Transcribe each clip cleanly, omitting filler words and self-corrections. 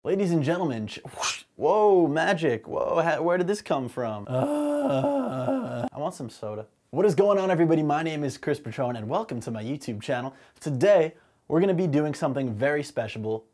Ladies and gentlemen, whoa, magic, whoa, where did this come from? I want some soda. What is going on, everybody? My name is Chris Patron, and welcome to my YouTube channel. Today, we're gonna be doing something very special,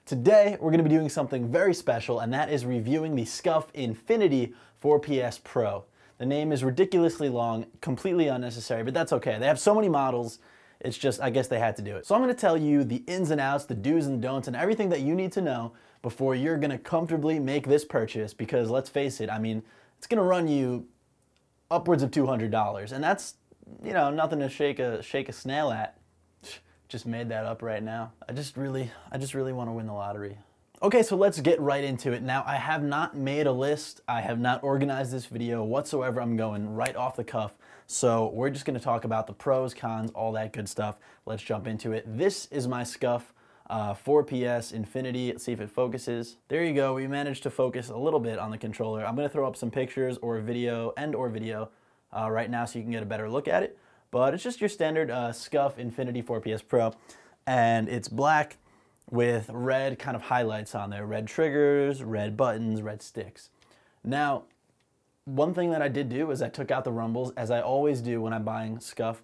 Today, we're gonna be doing something very special, and that is reviewing the Scuf Infinity 4PS Pro. The name is ridiculously long, completely unnecessary, but that's okay. They have so many models, it's just, I guess they had to do it. So I'm gonna tell you the ins and outs, the do's and don'ts, and everything that you need to know before you're gonna comfortably make this purchase, because let's face it, I mean, it's gonna run you upwards of $200, and that's, you know, nothing to shake a snail at. Just made that up right now. I just really want to win the lottery. Okay, so let's get right into it. Now, I have not made a list. I have not organized this video whatsoever. I'm going right off the cuff. So we're just gonna talk about the pros, cons, all that good stuff. Let's jump into it. This is my Scuf 4PS Infinity. Let's see if it focuses. There you go. We managed to focus a little bit on the controller. I'm gonna throw up some pictures or video right now so you can get a better look at it. But it's just your standard Scuf Infinity 4PS Pro, and it's black with red kind of highlights on there, red triggers, red buttons, red sticks. Now, one thing that I did do is I took out the rumbles, as I always do when I'm buying Scuf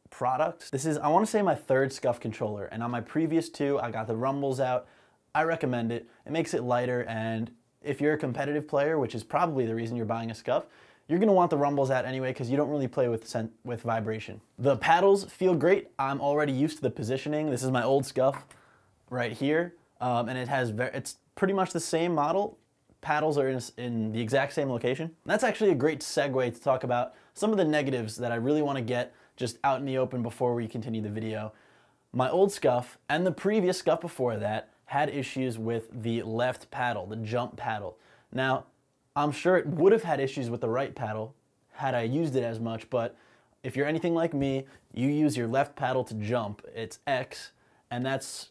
products. This is, I want to say, my third Scuf controller, and on my previous two, I got the rumbles out. I recommend it. It makes it lighter, and if you're a competitive player, which is probably the reason you're buying a Scuf, you're gonna want the rumbles out anyway because you don't really play with vibration. The paddles feel great. I'm already used to the positioning. This is my old Scuf right here, and it's pretty much the same model. Paddles are in the exact same location. And that's actually a great segue to talk about some of the negatives that I really want to get just out in the open before we continue the video. My old Scuf and the previous Scuf before that had issues with the left paddle, the jump paddle. Now, I'm sure it would have had issues with the right paddle had I used it as much, but if you're anything like me, you use your left paddle to jump. It's X, and that's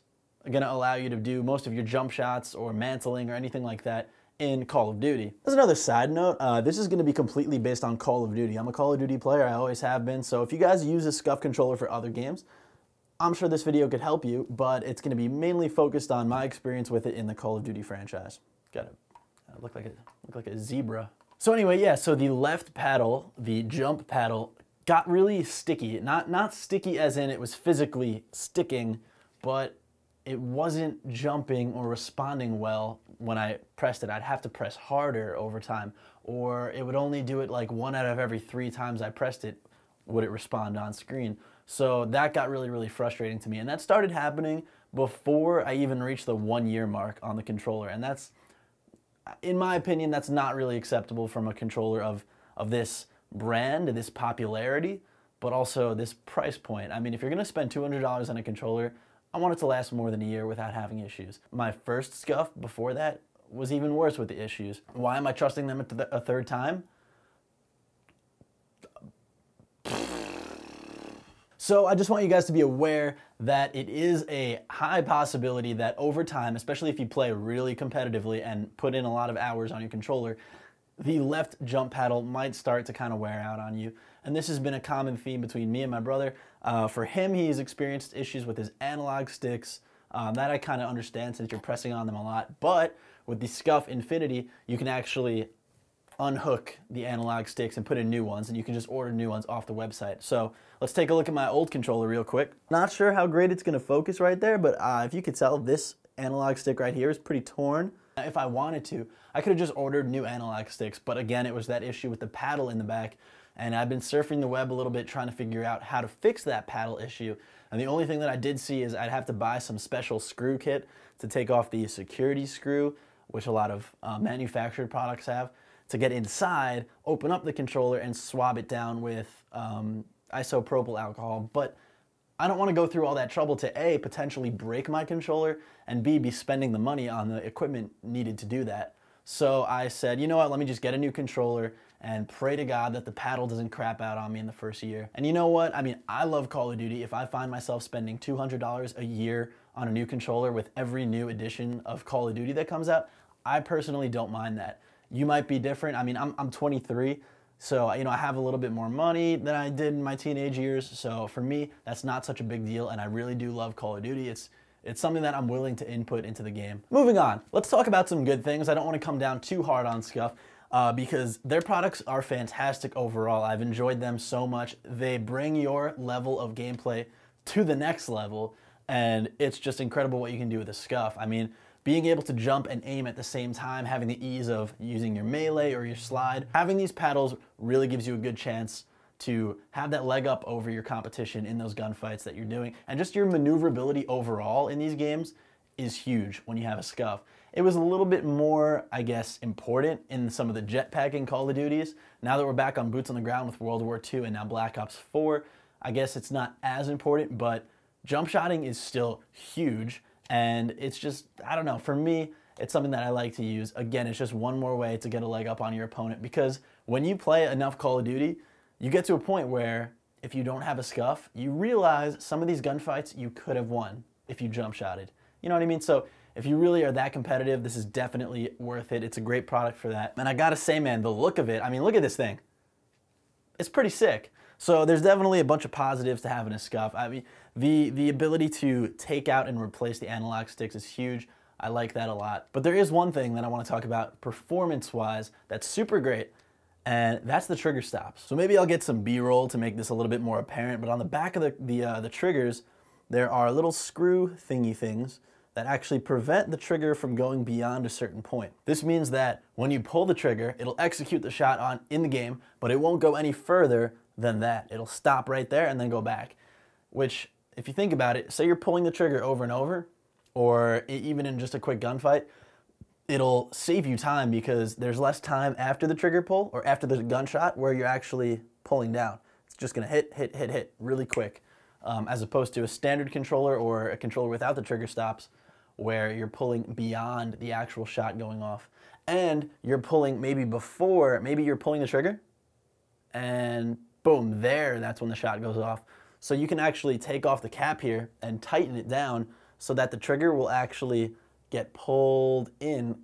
gonna allow you to do most of your jump shots or mantling or anything like that in Call of Duty. As another side note, this is gonna be completely based on Call of Duty. I'm a Call of Duty player, I always have been, so if you guys use a Scuf controller for other games, I'm sure this video could help you, but it's gonna be mainly focused on my experience with it in the Call of Duty franchise. Got it. Look like a zebra. So anyway, yeah, so the left paddle, the jump paddle, got really sticky. Not sticky as in it was physically sticking, but it wasn't jumping or responding well when I pressed it. I'd have to press harder over time, or it would only do it like 1 out of every 3 times I pressed it would it respond on screen. So that got really frustrating to me, and that started happening before I even reached the 1-year mark on the controller, and that's, in my opinion, that's not really acceptable from a controller of this brand, this popularity, but also this price point. I mean, if you're gonna spend $200 on a controller, I want it to last more than a year without having issues. My first Scuf before that was even worse with the issues. Why am I trusting them a third time? So I just want you guys to be aware that it is a high possibility that over time, especially if you play really competitively and put in a lot of hours on your controller, the left jump paddle might start to kind of wear out on you. And this has been a common theme between me and my brother. For him, he's experienced issues with his analog sticks. That I kind of understand since you're pressing on them a lot. But with the Scuf Infinity, you can actually unhook the analog sticks and put in new ones, and you can just order new ones off the website. So let's take a look at my old controller real quick. Not sure how great it's gonna focus right there, but if you could tell, this analog stick right here is pretty torn. If I wanted to, I could have just ordered new analog sticks, but again, it was that issue with the paddle in the back, and I've been surfing the web a little bit trying to figure out how to fix that paddle issue, and the only thing that I did see is I'd have to buy some special screw kit to take off the security screw, which a lot of manufactured products have, to get inside, open up the controller, and swab it down with isopropyl alcohol. But I don't want to go through all that trouble to A, potentially break my controller, and B, be spending the money on the equipment needed to do that. So I said, you know what, let me just get a new controller and pray to God that the paddle doesn't crap out on me in the first year. And you know what, I mean, I love Call of Duty. If I find myself spending $200 a year on a new controller with every new edition of Call of Duty that comes out, I personally don't mind that. You might be different. I mean, I'm 23, so you know, I have a little bit more money than I did in my teenage years. So for me, that's not such a big deal, and I really do love Call of Duty. It's It's something that I'm willing to input into the game. Moving on, let's talk about some good things. I don't want to come down too hard on Scuf because their products are fantastic overall. I've enjoyed them so much. They bring your level of gameplay to the next level, and it's just incredible what you can do with a Scuf. I mean, being able to jump and aim at the same time, having the ease of using your melee or your slide, having these paddles really gives you a good chance to have that leg up over your competition in those gunfights that you're doing. And just your maneuverability overall in these games is huge when you have a Scuf. It was a little bit more, I guess, important in some of the jetpacking Call of Duties. Now that we're back on boots on the ground with World War II and now Black Ops 4, I guess it's not as important, but jump shotting is still huge. And it's just, I don't know, for me, it's something that I like to use. Again, it's just one more way to get a leg up on your opponent, because when you play enough Call of Duty, you get to a point where if you don't have a Scuf, you realize some of these gunfights you could have won if you jump shotted. You know what I mean? So if you really are that competitive, this is definitely worth it. It's a great product for that. And I gotta say, man, the look of it, I mean, look at this thing. It's pretty sick. So there's definitely a bunch of positives to having a Scuf. I mean, the ability to take out and replace the analog sticks is huge. I like that a lot. But there is one thing that I want to talk about performance-wise that's super great, and that's the trigger stops. So maybe I'll get some B-roll to make this a little bit more apparent, but on the back of the triggers, there are little screw thingy things that actually prevent the trigger from going beyond a certain point. This means that when you pull the trigger, it'll execute the shot in the game, but it won't go any further than that. It'll stop right there and then go back, which, if you think about it, say you're pulling the trigger over and over, or even in just a quick gunfight, it'll save you time because there's less time after the trigger pull or after the gunshot where you're actually pulling down. It's just gonna hit, hit, hit, hit really quick, as opposed to a standard controller or a controller without the trigger stops where you're pulling beyond the actual shot going off. And you're pulling maybe you're pulling the trigger and boom, that's when the shot goes off. So you can actually take off the cap here and tighten it down so that the trigger will actually get pulled in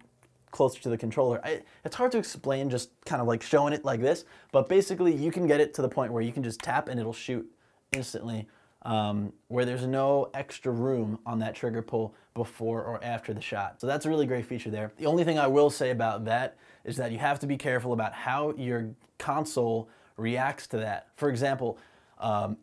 closer to the controller. It's hard to explain just kind of like showing it like this, but basically you can get it to the point where you can just tap and it'll shoot instantly, where there's no extra room on that trigger pull before or after the shot. So that's a really great feature there. The only thing I will say about that is that you have to be careful about how your console reacts to that. For example,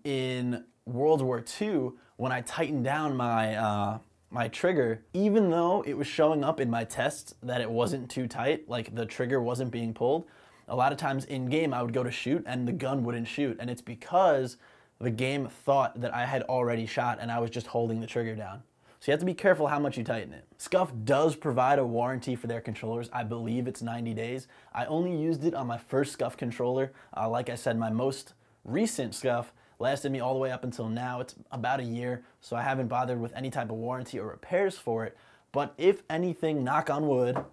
in World War II, when I tightened down my trigger, even though it was showing up in my tests that it wasn't too tight, like the trigger wasn't being pulled, a lot of times in game I would go to shoot and the gun wouldn't shoot, and it's because the game thought that I had already shot and I was just holding the trigger down. So you have to be careful how much you tighten it. Scuf does provide a warranty for their controllers. I believe it's 90 days. I only used it on my first Scuf controller. Like I said, my most recent Scuf lasted me all the way up until now. It's about a year, so I haven't bothered with any type of warranty or repairs for it. But if anything, knock on wood,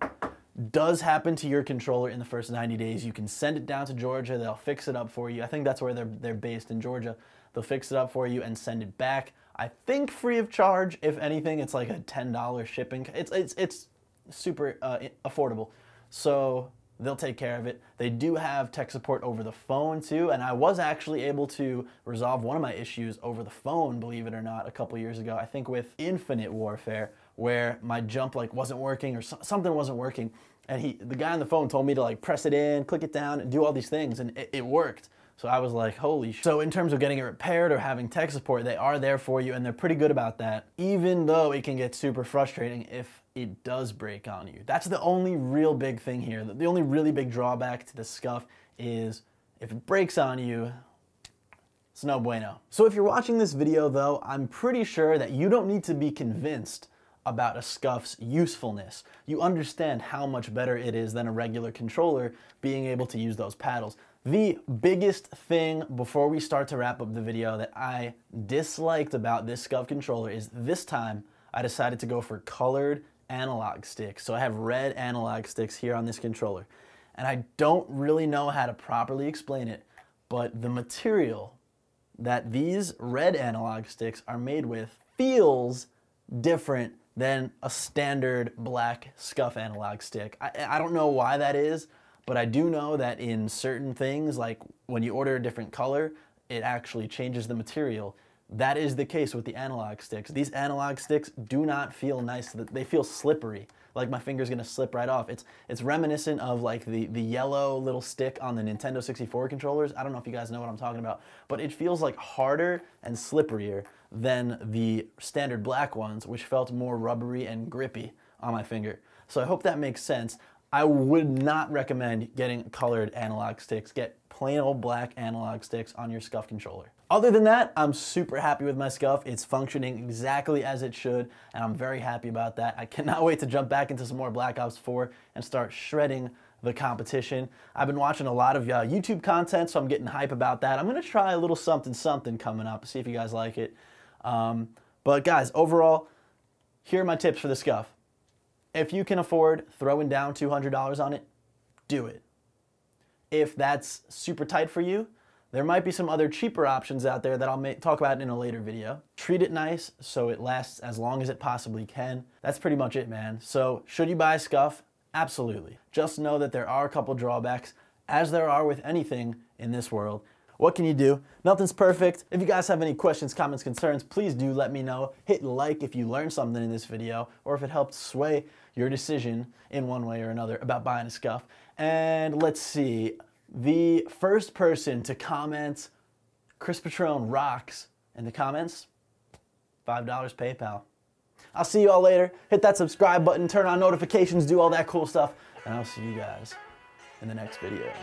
does happen to your controller in the first 90 days, you can send it down to Georgia. They'll fix it up for you. I think that's where they're based, in Georgia. They'll fix it up for you and send it back. I think free of charge. If anything, it's like a $10 shipping. It's super affordable. So they'll take care of it. They do have tech support over the phone too, and I was actually able to resolve one of my issues over the phone, believe it or not, a couple years ago. I think with Infinite Warfare, where my jump like wasn't working or something wasn't working, and the guy on the phone told me to like press it in, click it down, and do all these things, and it worked. So I was like, holy shit. So in terms of getting it repaired or having tech support, they are there for you, and they're pretty good about that, even though it can get super frustrating if it does break on you. That's the only real big thing here. The only really big drawback to the Scuf is if it breaks on you, it's no bueno. So if you're watching this video though, I'm pretty sure that you don't need to be convinced about a Scuf's usefulness. You understand how much better it is than a regular controller being able to use those paddles. The biggest thing before we start to wrap up the video that I disliked about this Scuf controller is this time I decided to go for colored analog sticks. So I have red analog sticks here on this controller, and I don't really know how to properly explain it, but the material that these red analog sticks are made with feels different than a standard black Scuf analog stick. I don't know why that is, but I do know that in certain things, like when you order a different color, it actually changes the material. that is the case with the analog sticks. These analog sticks do not feel nice. They feel slippery, like my finger's gonna slip right off. It's reminiscent of like the yellow little stick on the Nintendo 64 controllers. I don't know if you guys know what I'm talking about, but it feels like harder and slipperier than the standard black ones, which felt more rubbery and grippy on my finger. So I hope that makes sense. I would not recommend getting colored analog sticks. Get plain old black analog sticks on your Scuf controller. Other than that, I'm super happy with my Scuf. It's functioning exactly as it should, and I'm very happy about that. I cannot wait to jump back into some more Black Ops 4 and start shredding the competition. I've been watching a lot of YouTube content, so I'm getting hype about that. I'm gonna try a little something coming up, see if you guys like it. But guys, overall, here are my tips for the Scuf. If you can afford throwing down $200 on it, do it. If that's super tight for you, there might be some other cheaper options out there that I'll talk about in a later video. Treat it nice so it lasts as long as it possibly can. That's pretty much it, man. So should you buy a Scuf? Absolutely. Just know that there are a couple drawbacks, as there are with anything in this world. What can you do? Nothing's perfect. If you guys have any questions, comments, concerns, please do let me know. Hit like if you learned something in this video, or if it helped sway your decision in one way or another about buying a Scuf. And let's see, the first person to comment Chris Patron rocks in the comments, $5 PayPal. I'll see you all later. Hit that subscribe button, turn on notifications, do all that cool stuff, and I'll see you guys in the next video.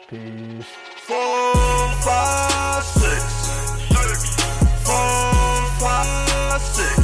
Peace. 4, 5, 6. 4, 5, 6.